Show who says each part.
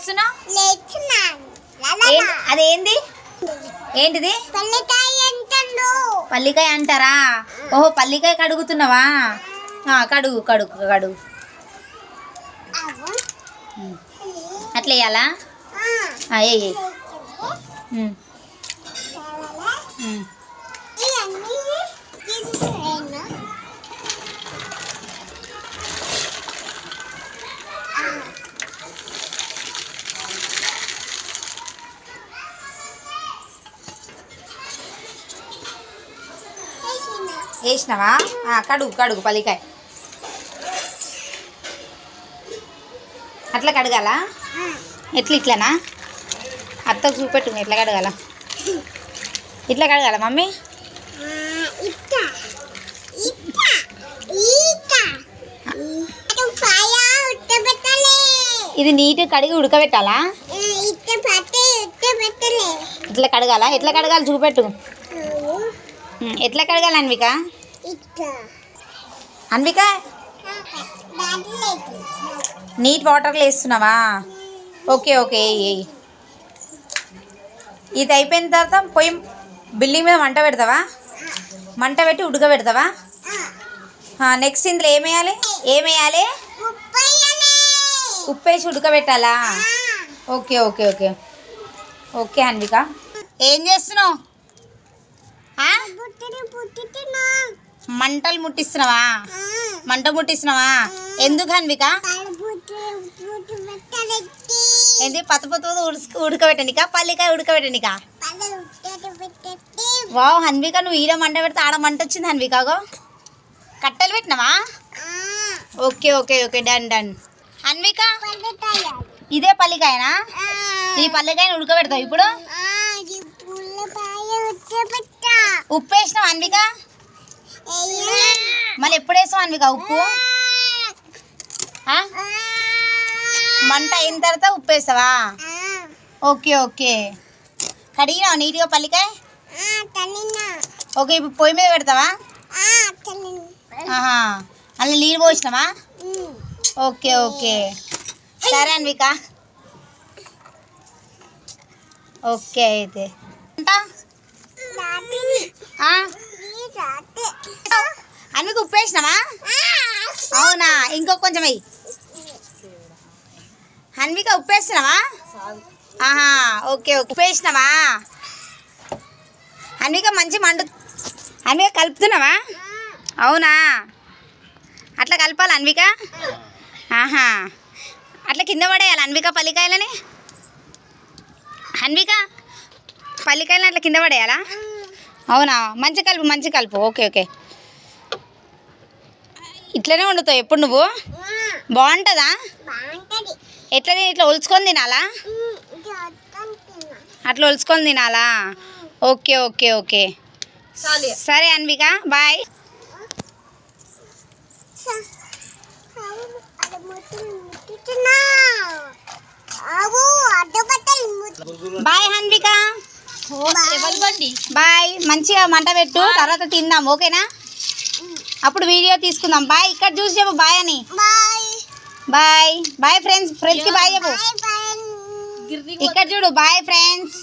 Speaker 1: చేస్తున్నావు? అదేంది? ఏంటిది? పల్లికాయ అంటారా? ఓహో, పల్లికాయ కడుగుతున్నావా? కడుగు కడుగు కడుగు. అట్లా వేయాలా? వేయి. వేసినావా? కడుగు కడుగు పల్లికాయ. అట్లా కడగాలా? ఎట్లా ఇట్లానా? అత్తకు చూపెట్టు ఎట్లా కడగాల. ఇట్లా కడగాల మమ్మీ? ఇది నీట్గా కడిగి ఉడకబెట్టాలా? ఇట్లా కడగాల? ఎట్లా కడగాలి చూపెట్టు. ఎట్లా కడగాలి అన్విక? అన్విక నీట్ వాటర్లో వేస్తున్నావా? Okay okay. ఇది అయిపోయిన తర్వాత పొయ్యి బిల్డింగ్ మీద మంట పెడతావా? మంట పెట్టి ఉడకబెడతావా? నెక్స్ట్ ఇందులో ఏమేయాలి? ఏమేయాలి? ఉప్పు వేసి ఉడకబెట్టాలా? Okay okay okay okay. Anvika ఏం చేస్తున్నావు? మంటలు ముట్టిస్తున్నావా? మంట ముట్టిస్తున్నావా? ఎందుకు అన్విక? ఏంది? పత్త ఉడకబెట్టనికా? పల్లికాయ ఉడకబెట్టనికా? వావ్ హన్విక, నువ్వు ఈడ మంట పెడితే ఆడ మంట వచ్చింది హన్వికగో. కట్టెలు పెట్టినావా? Okay okay okay done done. Hanvika ఇదే పల్లికాయనా? ఈ పల్లికాయని ఉడకబెడతావు ఇప్పుడు? ఉప్పు వేసినావు హన్విక? మళ్ళీ ఎప్పుడు వేసావు హన్విక ఉప్పు? మంట అయిన తర్వాత ఉప్పు వేస్తావా? Okay okay. కడిగినావు నీట్గా పల్లికాయ? ఓకే, ఇప్పుడు పొయ్యి మీద పెడతావా? అలా నీళ్ళు పోసినావా? ఓకే ఓకే సరే అన్విక. ఓకే అయితే అన్విక ఉప్పు వేసినావా? అవునా, ఇంకో కొంచెం అయ్యి. హన్విక ఉప్పు వేస్తున్నావా? Okay okay. ఉప్పు వేసినావా? హన్విక మంచి మండు. హన్విక కలుపుతున్నావా? అవునా, అట్లా కలపాలి హన్విక. అట్లా కింద పడేయాలి హన్విక పల్లికాయలని. హన్విక పల్లికాయలని అట్లా కింద పడేయాలా? అవునా, మంచి కలుపు మంచి కలుపు. Okay okay. ఇట్లనే వండుతావు ఎప్పుడు నువ్వు? బాగుంటుందా? ఎట్లా ఇట్లా ఒలుచుకొని తినాలా? అట్లా ఒలుచుకొని తినాలా? ఓకే ఓకే ఓకే సరే Anvika bye. Bye Hanvika. Bye, మంచిగా మంట పెట్టు, తర్వాత తిందాం ఓకేనా? అప్పుడు వీడియో తీసుకుందాం. బాయ్. ఇక్కడ చూసి చెప్పు బాయ్ అని. Bye bye friends. ఫ్రెండ్స్కి బాయ్ చెప్పు. ఇక్కడ చూడు బాయ్ ఫ్రెండ్స్.